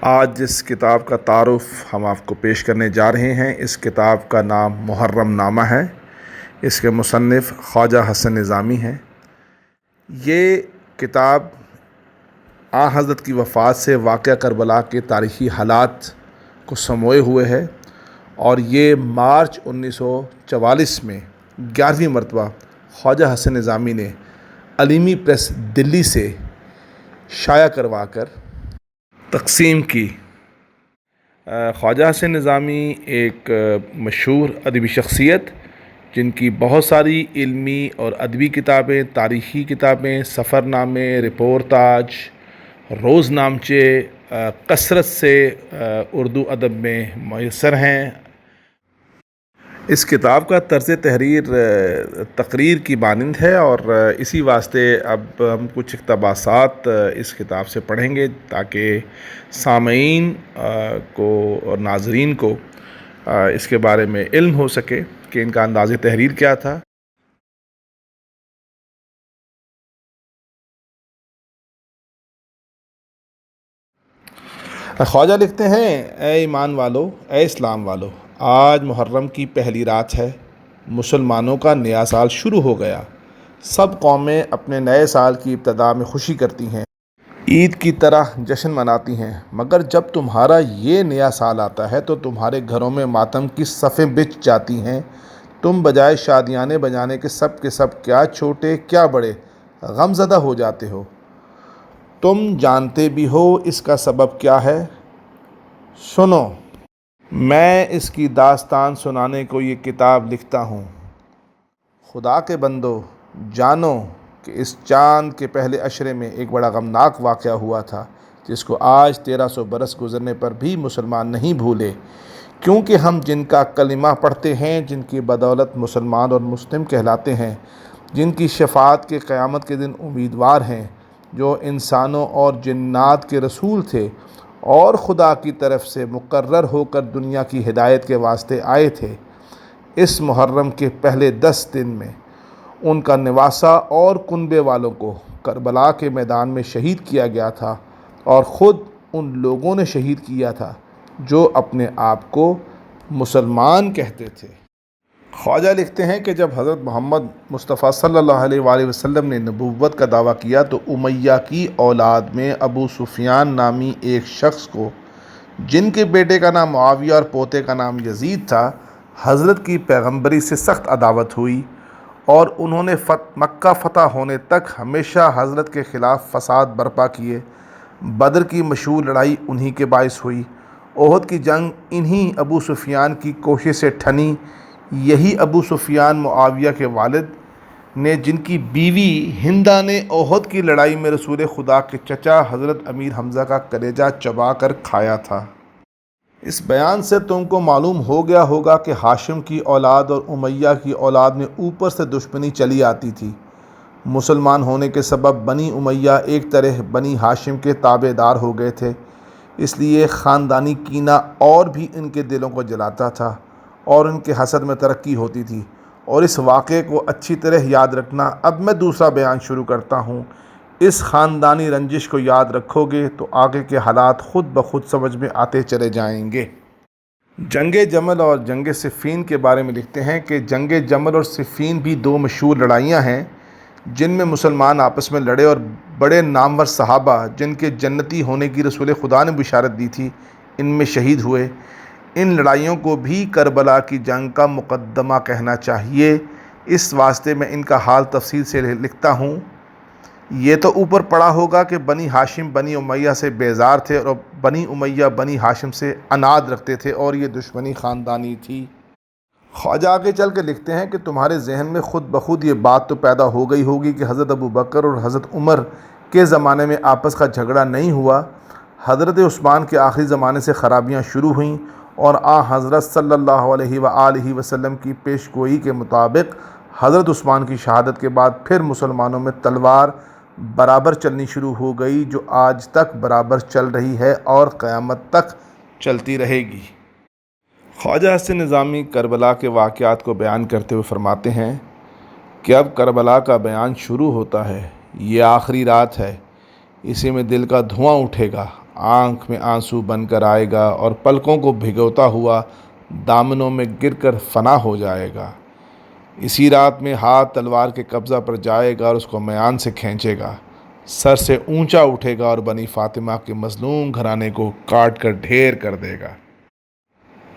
آج جس کتاب کا تعارف ہم آپ کو پیش کرنے جا رہے ہیں، اس کتاب کا نام محرم نامہ ہے۔ اس کے مصنف خواجہ حسن نظامی ہیں۔ یہ کتاب حضرت کی وفات سے واقعہ کربلا کے تاریخی حالات کو سموئے ہوئے ہے، اور یہ مارچ 1944 میں 11ویں مرتبہ خواجہ حسن نظامی نے علیمی پریس دلی سے شائع کروا کر تقسیم کی۔ خواجہ حسن نظامی ایک مشہور ادبی شخصیت، جن کی بہت ساری علمی اور ادبی کتابیں، تاریخی کتابیں، سفر نامے، رپورتاج، روز نامچے کثرت سے اردو ادب میں میسر ہیں۔ اس کتاب کا طرز تحریر تقریر کی مانند ہے، اور اسی واسطے اب ہم کچھ اقتباسات اس کتاب سے پڑھیں گے تاکہ سامعین کو اور ناظرین کو اس کے بارے میں علم ہو سکے کہ ان کا انداز تحریر کیا تھا۔ خواجہ لکھتے ہیں: اے ایمان والو، اے اسلام والو، آج محرم کی پہلی رات ہے۔ مسلمانوں کا نیا سال شروع ہو گیا۔ سب قومیں اپنے نئے سال کی ابتدا میں خوشی کرتی ہیں، عید کی طرح جشن مناتی ہیں، مگر جب تمہارا یہ نیا سال آتا ہے تو تمہارے گھروں میں ماتم کی صفیں بچھ جاتی ہیں۔ تم بجائے شادیانے بجانے کے سب کیا چھوٹے کیا بڑے غم زدہ ہو جاتے ہو۔ تم جانتے بھی ہو اس کا سبب کیا ہے؟ سنو، میں اس کی داستان سنانے کو یہ کتاب لکھتا ہوں۔ خدا کے بندو، جانو کہ اس چاند کے پہلے عشرے میں ایک بڑا غمناک واقعہ ہوا تھا، جس کو آج 1300 برس گزرنے پر بھی مسلمان نہیں بھولے، کیونکہ ہم جن کا کلمہ پڑھتے ہیں، جن کی بدولت مسلمان اور مسلم کہلاتے ہیں، جن کی شفاعت کے قیامت کے دن امیدوار ہیں، جو انسانوں اور جنات کے رسول تھے اور خدا کی طرف سے مقرر ہو کر دنیا کی ہدایت کے واسطے آئے تھے، اس محرم کے پہلے 10 دن میں ان کا نواسہ اور کنبے والوں کو کربلا کے میدان میں شہید کیا گیا تھا، اور خود ان لوگوں نے شہید کیا تھا جو اپنے آپ کو مسلمان کہتے تھے۔ خواجہ لکھتے ہیں کہ جب حضرت محمد مصطفیٰ صلی اللہ علیہ وآلہ وسلم نے نبوت کا دعویٰ کیا تو امیہ کی اولاد میں ابو سفیان نامی ایک شخص کو، جن کے بیٹے کا نام معاویہ اور پوتے کا نام یزید تھا، حضرت کی پیغمبری سے سخت عداوت ہوئی، اور انہوں نے مکہ فتح ہونے تک ہمیشہ حضرت کے خلاف فساد برپا کیے۔ بدر کی مشہور لڑائی انہی کے باعث ہوئی، احد کی جنگ انہی ابو سفیان کی کوشش سے ٹھنی۔ یہی ابو سفیان معاویہ کے والد نے، جن کی بیوی ہندہ نے احد کی لڑائی میں رسول خدا کے چچا حضرت امیر حمزہ کا کلیجہ چبا کر کھایا تھا۔ اس بیان سے تم کو معلوم ہو گیا ہوگا کہ ہاشم کی اولاد اور امیہ کی اولاد میں اوپر سے دشمنی چلی آتی تھی۔ مسلمان ہونے کے سبب بنی امیہ ایک طرح بنی ہاشم کے تابع دار ہو گئے تھے، اس لیے خاندانی کینہ اور بھی ان کے دلوں کو جلاتا تھا، اور ان کے حسد میں ترقی ہوتی تھی۔ اور اس واقعے کو اچھی طرح یاد رکھنا۔ اب میں دوسرا بیان شروع کرتا ہوں۔ اس خاندانی رنجش کو یاد رکھو گے تو آگے کے حالات خود بخود سمجھ میں آتے چلے جائیں گے۔ جنگ جمل اور جنگ صفین کے بارے میں لکھتے ہیں کہ جنگ جمل اور صفین بھی 2 مشہور لڑائیاں ہیں جن میں مسلمان آپس میں لڑے، اور بڑے نامور صحابہ جن کے جنتی ہونے کی رسول خدا نے بشارت دی تھی، ان میں شہید ہوئے۔ ان لڑائیوں کو بھی کربلا کی جنگ کا مقدمہ کہنا چاہیے، اس واسطے میں ان کا حال تفصیل سے لکھتا ہوں۔ یہ تو اوپر پڑا ہوگا کہ بنی ہاشم بنی امیہ سے بیزار تھے، اور بنی امیہ بنی ہاشم سے عناد رکھتے تھے، اور یہ دشمنی خاندانی تھی۔ خواجہ آگے چل کے لکھتے ہیں کہ تمہارے ذہن میں خود بخود یہ بات تو پیدا ہو گئی ہوگی کہ حضرت ابو بکر اور حضرت عمر کے زمانے میں آپس کا جھگڑا نہیں ہوا، حضرت عثمان کے آخری زمانے سے خرابیاں شروع ہوئیں، اور حضرت صلی اللہ علیہ وآلہ وسلم کی پیش گوئی کے مطابق حضرت عثمان کی شہادت کے بعد پھر مسلمانوں میں تلوار برابر چلنی شروع ہو گئی، جو آج تک برابر چل رہی ہے اور قیامت تک چلتی رہے گی۔ خواجہ حسن نظامی کربلا کے واقعات کو بیان کرتے ہوئے فرماتے ہیں کہ اب کربلا کا بیان شروع ہوتا ہے۔ یہ آخری رات ہے، اسی میں دل کا دھواں اٹھے گا۔ آنکھ میں آنسو بن کر آئے گا اور پلکوں کو بھگوتا ہوا دامنوں میں گر کر فنا ہو جائے گا۔ اسی رات میں ہاتھ تلوار کے قبضہ پر جائے گا اور اس کو میان سے کھینچے گا، سر سے اونچا اٹھے گا اور بنی فاطمہ کے مظلوم گھرانے کو کاٹ کر ڈھیر کر دے گا۔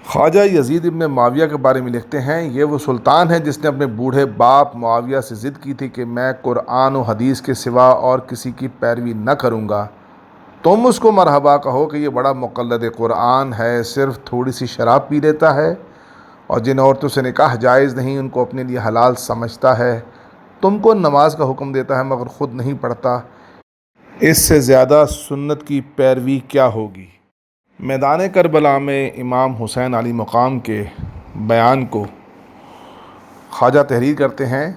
خواجہ یزید ابن معاویہ کے بارے میں لکھتے ہیں، یہ وہ سلطان ہے جس نے اپنے بوڑھے باپ معاویہ سے ضد کی تھی کہ میں قرآن و حدیث کے سوا اور کسی کی پیروی نہ کروں گا۔ تم اس کو مرحبا کہو کہ یہ بڑا مقلد قرآن ہے، صرف تھوڑی سی شراب پی لیتا ہے اور جن عورتوں سے نکاح جائز نہیں ان کو اپنے لیے حلال سمجھتا ہے، تم کو نماز کا حکم دیتا ہے مگر خود نہیں پڑھتا، اس سے زیادہ سنت کی پیروی کیا ہوگی۔ میدان کربلا میں امام حسین علی مقام کے بیان کو خواجہ تحریر کرتے ہیں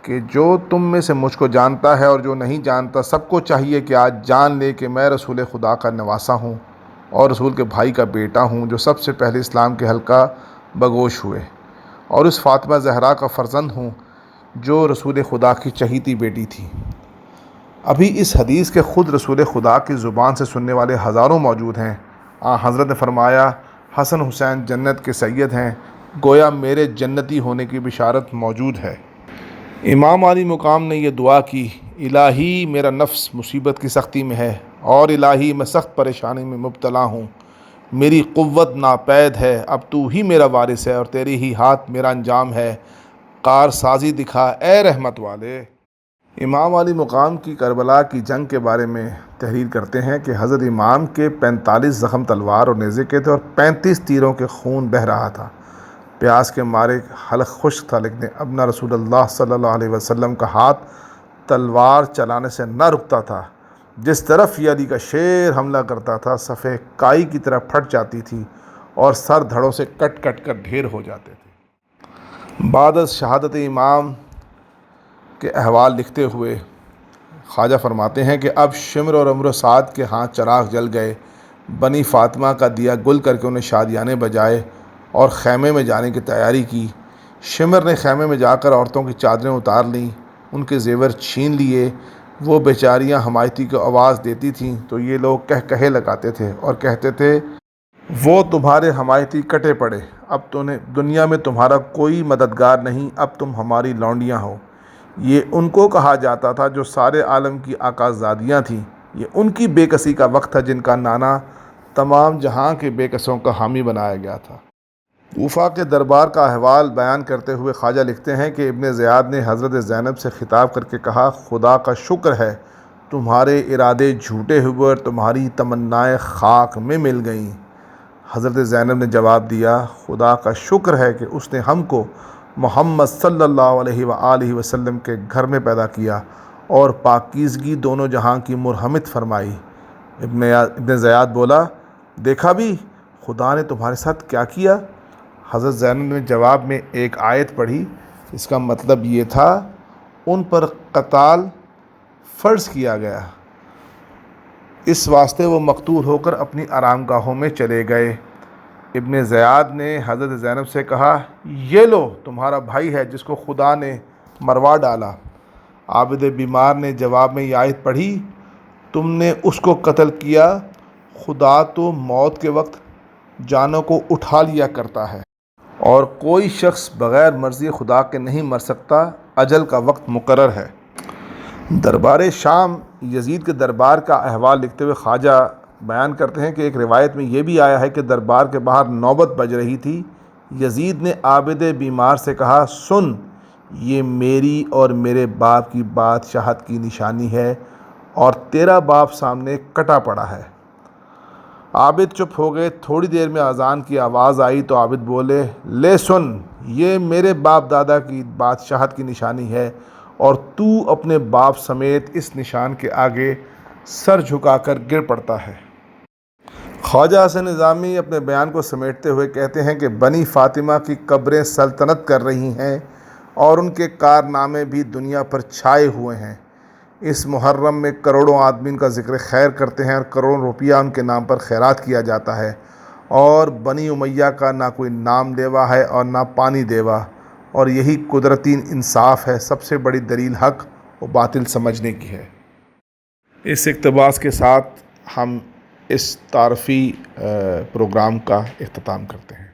کہ جو تم میں سے مجھ کو جانتا ہے اور جو نہیں جانتا سب کو چاہیے کہ آج جان لے کہ میں رسول خدا کا نواسا ہوں اور رسول کے بھائی کا بیٹا ہوں جو سب سے پہلے اسلام کے حلقہ بگوش ہوئے، اور اس فاطمہ زہرا کا فرزند ہوں جو رسول خدا کی چہیتی بیٹی تھی۔ ابھی اس حدیث کے خود رسول خدا کی زبان سے سننے والے ہزاروں موجود ہیں۔ حضرت نے فرمایا، حسن حسین جنت کے سید ہیں، گویا میرے جنتی ہونے کی بشارت موجود ہے۔ امام علی مقام نے یہ دعا کی، الہی میرا نفس مصیبت کی سختی میں ہے اور الہی میں سخت پریشانی میں مبتلا ہوں، میری قوت ناپید ہے، اب تو ہی میرا وارث ہے اور تیرے ہی ہاتھ میرا انجام ہے، کار سازی دکھا اے رحمت والے۔ امام علی مقام کی کربلا کی جنگ کے بارے میں تحریر کرتے ہیں کہ حضرت امام کے 45 زخم تلوار اور نیزے کے تھے اور 35 تیروں کے خون بہہ رہا تھا، پیاس کے مارے حلق خشک تھا، لیکن ابنا رسول اللہ صلی اللہ علیہ وسلم کا ہاتھ تلوار چلانے سے نہ رکتا تھا، جس طرف یہ علی کا شیر حملہ کرتا تھا صفحہ کائی کی طرح پھٹ جاتی تھی اور سر دھڑوں سے کٹ کٹ کر ڈھیر ہو جاتے تھے۔ بعد از شہادت امام کے احوال لکھتے ہوئے خواجہ فرماتے ہیں کہ اب شمر اور عمرو سعد کے ہاں چراغ جل گئے، بنی فاطمہ کا دیا گل کر کے انہیں شادیانے بجائے اور خیمے میں جانے کی تیاری کی۔ شمر نے خیمے میں جا کر عورتوں کی چادریں اتار لیں، ان کے زیور چھین لیے، وہ بیچاریاں حمایتی کو آواز دیتی تھیں تو یہ لوگ کہے لگاتے تھے اور کہتے تھے، وہ تمہارے حمایتی کٹے پڑے، اب تو دنیا میں تمہارا کوئی مددگار نہیں، اب تم ہماری لونڈیاں ہو۔ یہ ان کو کہا جاتا تھا جو سارے عالم کی آقازادیاں تھیں، یہ ان کی بے کسی کا وقت تھا جن کا نانا تمام جہاں کے بے کسوں کا حامی بنایا گیا تھا۔ کوفہ کے دربار کا احوال بیان کرتے ہوئے خواجہ لکھتے ہیں کہ ابن زیاد نے حضرت زینب سے خطاب کر کے کہا، خدا کا شکر ہے تمہارے ارادے جھوٹے ہوئے اور تمہاری تمنائیں خاک میں مل گئیں۔ حضرت زینب نے جواب دیا، خدا کا شکر ہے کہ اس نے ہم کو محمد صلی اللہ علیہ وآلہ وسلم کے گھر میں پیدا کیا اور پاکیزگی دونوں جہاں کی مرحمت فرمائی۔ ابن زیاد بولا، دیکھا بھی خدا نے تمہارے ساتھ کیا کیا؟ حضرت زینب نے جواب میں ایک آیت پڑھی، اس کا مطلب یہ تھا ان پر قتال فرض کیا گیا، اس واسطے وہ مقتول ہو کر اپنی آرام گاہوں میں چلے گئے۔ ابن زیاد نے حضرت زینب سے کہا، یہ لو تمہارا بھائی ہے جس کو خدا نے مروا ڈالا۔ عابد بیمار نے جواب میں یہ آیت پڑھی، تم نے اس کو قتل کیا، خدا تو موت کے وقت جانوں کو اٹھا لیا کرتا ہے اور کوئی شخص بغیر مرضی خدا کے نہیں مر سکتا، اجل کا وقت مقرر ہے۔ دربار شام یزید کے دربار کا احوال لکھتے ہوئے خواجہ بیان کرتے ہیں کہ ایک روایت میں یہ بھی آیا ہے کہ دربار کے باہر نوبت بج رہی تھی، یزید نے عابد بیمار سے کہا، سن، یہ میری اور میرے باپ کی بادشاہت کی نشانی ہے اور تیرا باپ سامنے کٹا پڑا ہے۔ عابد چپ ہو گئے، تھوڑی دیر میں اذان کی آواز آئی تو عابد بولے، لے سن، یہ میرے باپ دادا کی بادشاہت کی نشانی ہے اور تو اپنے باپ سمیت اس نشان کے آگے سر جھکا کر گر پڑتا ہے۔ خواجہ حسن نظامی اپنے بیان کو سمیٹتے ہوئے کہتے ہیں کہ بنی فاطمہ کی قبریں سلطنت کر رہی ہیں اور ان کے کارنامے بھی دنیا پر چھائے ہوئے ہیں۔ اس محرم میں کروڑوں آدمی ان کا ذکر خیر کرتے ہیں اور کروڑوں روپیہ ان کے نام پر خیرات کیا جاتا ہے، اور بنی امیہ کا نہ کوئی نام لیوا ہے اور نہ پانی دیوا، اور یہی قدرتی انصاف ہے۔ سب سے بڑی دلیل حق و باطل سمجھنے کی ہے۔ اس اقتباس کے ساتھ ہم اس تعارفی پروگرام کا اختتام کرتے ہیں۔